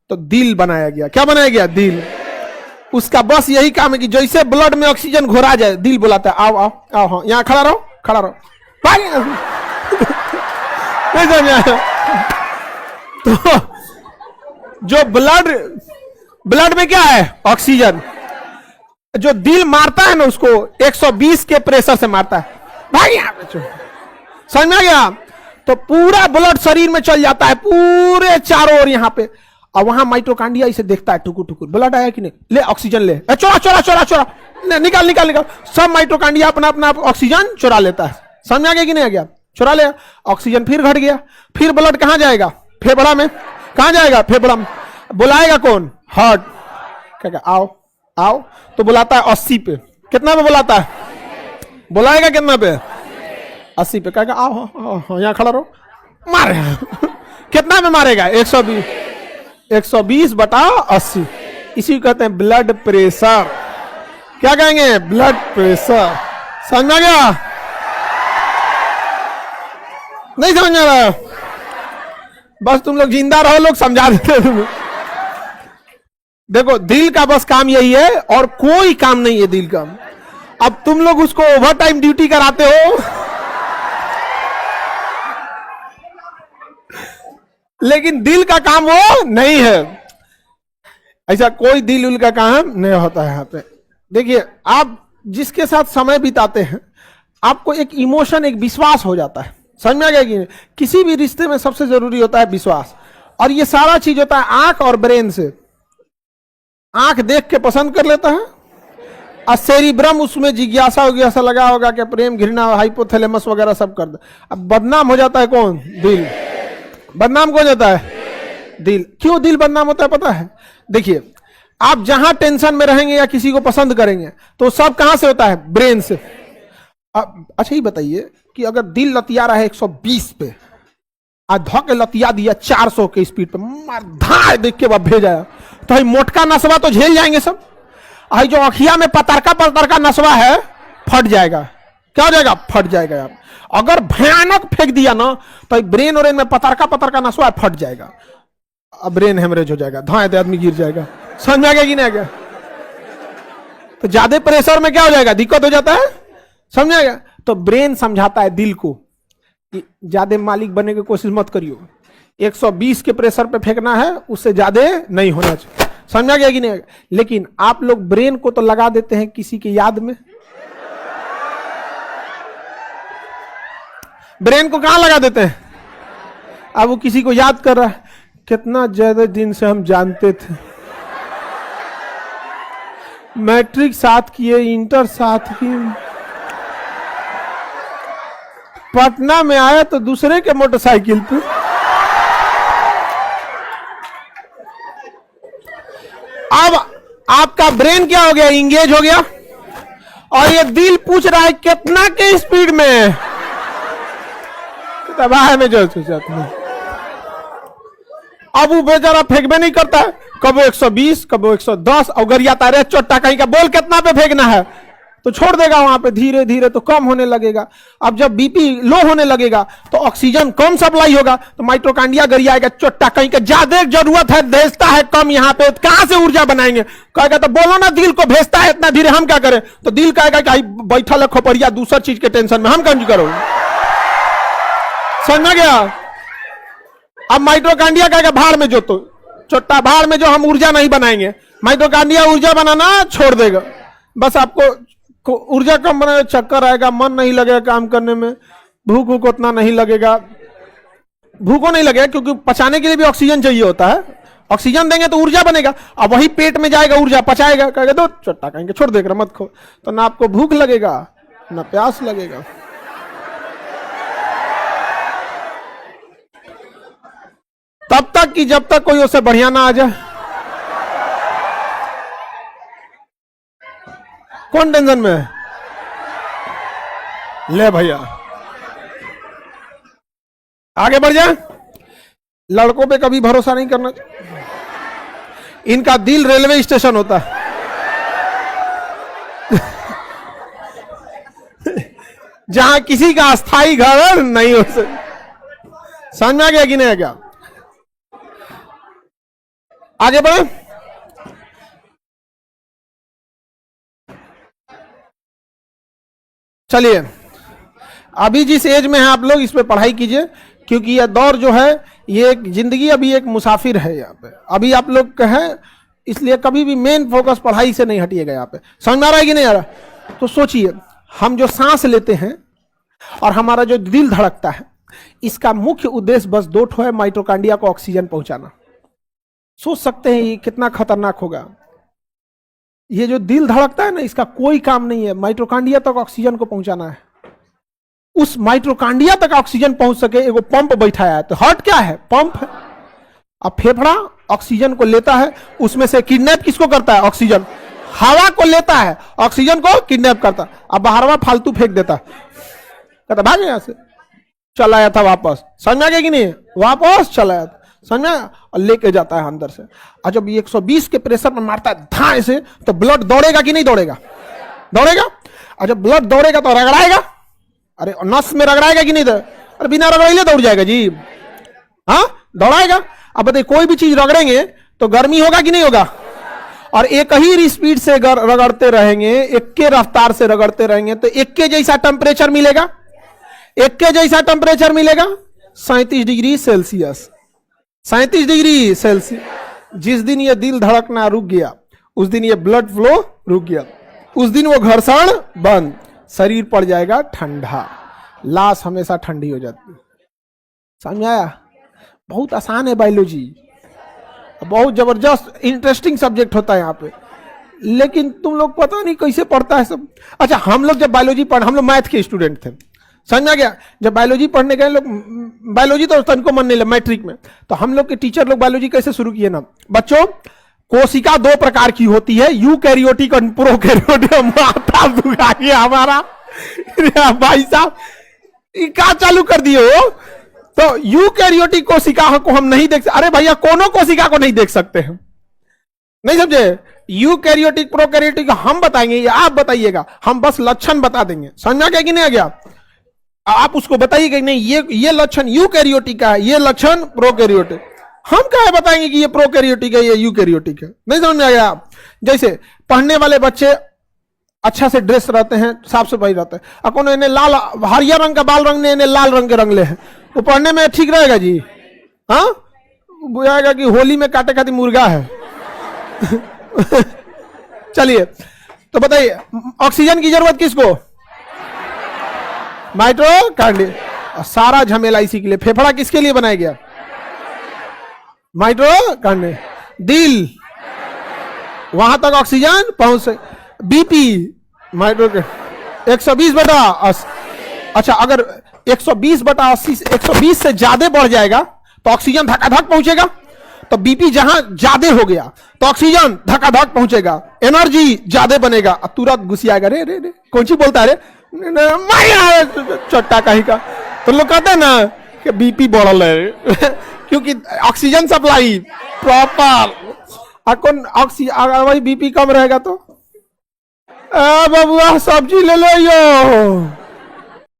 तो दिल बनाया गया। क्या बनाया गया? दिल। उसका बस यही काम है कि जैसे ब्लड में ऑक्सीजन घोरा जाए, दिल बुलाता है आओ आओ आओ, हाँ यहाँ खड़ा रहो, खड़ा रहो। नहीं समझा? तो जो ब्लड में क्या है? ऑक्सीजन। जो दिल मारता है ना उसको 120 के प्रेशर से मारता है। भाई यहाँ पे समझ में आ गया? तो पूरा ब्लड शरीर में चल जाता है, पूरे चारों ओर यहाँ पे। और वहां माइटोकांड्रिया इसे देखता है, टुकुर टुकुर ब्लड आया कि नहीं, ले ऑक्सीजन ले, चोरा चोरा चोरा चोरा, निकाल निकाल निकाल। सब माइटोकांड्रिया अपना अपना ऑक्सीजन चुरा लेता है। समझ आ गया कि नहीं आ गया? चुरा ले ऑक्सीजन, फिर घट गया, फिर ब्लड कहां जाएगा? फेफड़ा में। कहां जाएगा? फेफड़ा में। बुलाएगा कौन? हार्ट। क्या आओ आओ, तो बुलाता है 80 पे। कितना पे बुलाता है? बुलाएगा कितना पे? 80 पे। कहेगा आओ यहाँ खड़ा रहो, मारे। कितना में मारेगा? 120। 120 बटा 80, इसी को कहते हैं ब्लड प्रेशर। क्या कहेंगे? Blood pressure. समझ में गया? नहीं समझ में रहा? बस तुम लोग जिंदा रहो, लोग समझा देते तुम्हें। देखो दिल का बस काम यही है और कोई काम नहीं है दिल का। अब तुम लोग उसको ओवर टाइम ड्यूटी कराते हो, लेकिन दिल का काम वो नहीं है। ऐसा कोई दिल उल का काम नहीं होता है यहाँ पे। देखिए आप जिसके साथ समय बिताते हैं, आपको एक इमोशन, एक विश्वास हो जाता है। समझ में आ गया कि नहीं? किसी भी रिश्ते में सबसे जरूरी होता है विश्वास, और ये सारा चीज होता है आंख और ब्रेन से। आंख देख के पसंद कर लेता है, और सेरिब्रम उसमें जिज्ञासा उज्ञासा लगा होगा कि प्रेम, घृणा, हाइपोथैलेमस वगैरह सब कर दे। अब बदनाम हो जाता है कौन? दिल। बदनाम कौन जाता है? दिल। क्यों दिल बदनाम होता है पता है? देखिए आप जहां टेंशन में रहेंगे या किसी को पसंद करेंगे तो सब कहां से होता है? ब्रेन से। अच्छा ही बताइए कि अगर दिल लतिया रहा है 120 पे, आज धोके लतिया दिया 400 के स्पीड पे, मार धार देख के भेजा, तो मोटका नसवा तो झेल जाएंगे सब। जो अखिया में पतरका नसवा है फट जाएगा। क्या हो जाएगा? फट जाएगा यार। अगर भयानक फेंक दिया ना तो ब्रेन और में पतरका नसवा फट जाएगा, अब ब्रेन हेमरेज हो जाएगा, धाए दे आदमी गिर जाएगा। समझ में आ गया कि नहीं आ गया? तो ज्यादा प्रेशर में क्या हो जाएगा? दिक्कत हो जाता है। समझ में आ गया? तो ब्रेन समझाता है दिल को कि ज्यादा मालिक बनने की कोशिश मत करियो, 120 के प्रेशर पे फेंकना है, उससे ज्यादा नहीं होना चाहिए। समझ आ गया कि नहीं? लेकिन आप लोग ब्रेन को तो लगा देते हैं किसी की याद में। ब्रेन को कहां लगा देते हैं? अब वो किसी को याद कर रहा है, कितना ज्यादा दिन से हम जानते थे, मैट्रिक साथ किए, इंटर साथ किए, पटना में आया तो दूसरे के मोटरसाइकिल पे। अब आपका ब्रेन क्या हो गया? इंगेज हो गया, और ये दिल पूछ रहा है कितना के स्पीड में, तबाह में जो जाता है। अब वो बेचारा फेंकबे नहीं करता है, कब 120 कब 110, और गरियाता रहे चोटा कहीं का, बोल कितना पे फेंकना है, तो छोड़ देगा वहां पे। धीरे धीरे तो कम होने लगेगा। अब जब बीपी लो होने लगेगा तो ऑक्सीजन कम सप्लाई होगा, तो माइटोकांड्रिया गरियाएगा, चोटा कहीं का, ज्यादा जरूरत है, भेजता है कम, यहाँ पे कहां से ऊर्जा बनाएंगे? कहेगा तो बोलो ना दिल को भेजता है इतना धीरे, हम क्या करें? तो दिल कहेगा कि बैठा है खोपड़िया दूसर चीज के टेंशन में, हम कौन करो? समझ गया? अब माइटोकांड्रिया कहेगा भाड़ में जो, तो चोटा भाड़ में जो, हम ऊर्जा नहीं बनाएंगे। माइटोकांड्रिया ऊर्जा बनाना छोड़ देगा। बस आपको ऊर्जा कम बनाने, चक्कर आएगा, मन नहीं लगेगा काम करने में, भूख उतना नहीं लगेगा। भूख नहीं लगेगा क्योंकि पचाने के लिए भी ऑक्सीजन चाहिए होता है। ऑक्सीजन देंगे तो ऊर्जा बनेगा, अब वही पेट में जाएगा, ऊर्जा पचाएगा, कहेगा दो चट्टा कहेंगे, छोड़ देगा मत खो, तो ना आपको भूख लगेगा ना प्यास लगेगा। तब तक कि जब तक कोई उससे बढ़िया ना आ जाए। कौन टेंशन में है? ले भैया आगे बढ़ जाए। लड़कों पे कभी भरोसा नहीं करना चाहिए। इनका दिल रेलवे स्टेशन होता है। जहां किसी का अस्थाई घर नहीं हो सकता। समझ में आ गया कि नहीं आ गया? आगे बढ़े। चलिए, अभी जिस एज में हैं आप लोग, इस पे पढ़ाई कीजिए, क्योंकि यह दौर जो है, ये एक जिंदगी अभी एक मुसाफिर है यहाँ पे। अभी आप लोग का है, इसलिए कभी भी मेन फोकस पढ़ाई से नहीं हटिएगा। यहाँ पे समझ में आ रहा है कि नहीं आ रहा? तो सोचिए, हम जो सांस लेते हैं और हमारा जो दिल धड़कता है, इसका मुख्य उद्देश्य बस दो ठो है, माइटोकांड्रिया को ऑक्सीजन पहुंचाना। सोच सकते हैं ये कितना खतरनाक होगा। ये जो दिल धड़कता है ना, इसका कोई काम नहीं है, माइटोकांड्रिया तक ऑक्सीजन को पहुंचाना है। उस माइटोकांड्रिया तक ऑक्सीजन पहुंच सके, एगो पंप बैठाया है। तो हार्ट क्या है? पंप है। अब फेफड़ा ऑक्सीजन को लेता है, उसमें से किडनैप किसको करता है? ऑक्सीजन। हवा को लेता है, ऑक्सीजन को किडनैप करता है। अब बाहरवा फालतू फेंक देता, कहता भाग यहां से, चला आया था वापस। समझ में आ गया कि नहीं? वापस चला आया था, समझ में? और लेके जाता है अंदर से। और जब 120 के प्रेशर पर मारता है धाए से, तो ब्लड दौड़ेगा कि नहीं दौड़ेगा? दौड़ेगा। और जब ब्लड दौड़ेगा तो रगड़ाएगा, अरे नस में रगड़ाएगा कि नहीं? अरे बिना रगड़ाइले दौड़ जाएगा जी, हाँ दौड़ाएगा। अब बताइए, कोई भी चीज रगड़ेंगे तो गर्मी होगा कि नहीं होगा? और एक ही स्पीड से रगड़ते रहेंगे, एक के रफ्तार से रगड़ते रहेंगे, तो एक के जैसा टेम्परेचर मिलेगा। एक के जैसा टेम्परेचर मिलेगा 37 डिग्री सेल्सियस। 37 degree Celsius. जिस दिन ये दिल धड़कना रुक गया, उस दिन ये ब्लड फ्लो रुक गया, उस दिन वो घर्षण बंद, शरीर पड़ जाएगा ठंडा, लाश हमेशा ठंडी हो जाती है। समझ आया? बहुत आसान है बायोलॉजी, बहुत जबरदस्त इंटरेस्टिंग सब्जेक्ट होता है यहाँ पे, लेकिन तुम लोग पता नहीं कैसे पढ़ता है सब। अच्छा, हम लोग जब बायोलॉजी हम लोग मैथ के स्टूडेंट थे, समझ में आ गया? जब बायोलॉजी पढ़ने गए लोग, बायोलॉजी तो तनको मन नहीं लगा मैट्रिक में, तो हम लोग के टीचर लोग बायोलॉजी कैसे शुरू किए ना, बच्चों कोशिका दो प्रकार की होती है, यूकैरियोटिक और प्रोकैरियोटिक। माथा दुखा गया हमारा भाई साहब, क्या चालू कर दिए हो? तो यूकैरियोटिक कोशिका को हम नहीं देख सकते। अरे भैया, कोनो कोशिका को नहीं देख सकते हम, नहीं समझे? यूकैरियोटिक प्रोकैरियोटिक हम बताएंगे या आप बताइएगा, हम बस लक्षण बता देंगे। समझ में आ गया कि नहीं आ गया? आप उसको बताइएगा नहीं, ये लक्षण यूकैरियोटिक का है, ये लक्षण प्रोकैरियोटिक। हम क्या बताएंगे कि ये प्रोकैरियोटिक है, ये यूकैरियोटिक है? नहीं समझ में आ गया? जैसे पढ़ने वाले बच्चे अच्छा से ड्रेस रहते हैं, साफ सफाई रहते हैं, कौन इन्हें लाल हरिया रंग का बाल रंग ने, इन्हें लाल रंग के रंगले हैं, वो पढ़ने में ठीक रहेगा जी? हाँ, बुझाएगा कि होली में काटे खाती मुर्गा है। चलिए, तो बताइए ऑक्सीजन की जरूरत किसको? माइटोकांड्रिया। सारा झमेला इसी के लिए। फेफड़ा किसके लिए बनाया गया? माइटोकांड्रिया। दिल, वहां तक ऑक्सीजन पहुंच। BP mitochondria 120/80। अच्छा, अगर 120/80 120 से ज्यादा बढ़ जाएगा तो ऑक्सीजन धकाधक पहुंचेगा। तो बीपी जहां ज्यादा हो गया तो ऑक्सीजन धकाधक पहुंचेगा, एनर्जी ज्यादा बनेगा, तुरंत घुसियाएगा। रे रे रे कौन सी बोलता है रे, चट्टा कहीं का। तो लोग कहते हैं ना कि बीपी बढ़ल है क्योंकि ऑक्सीजन सप्लाई प्रॉपर। कौन ऑक्सीजन, वही बीपी कम रहेगा तो बबुआ सब्जी ले लो यो।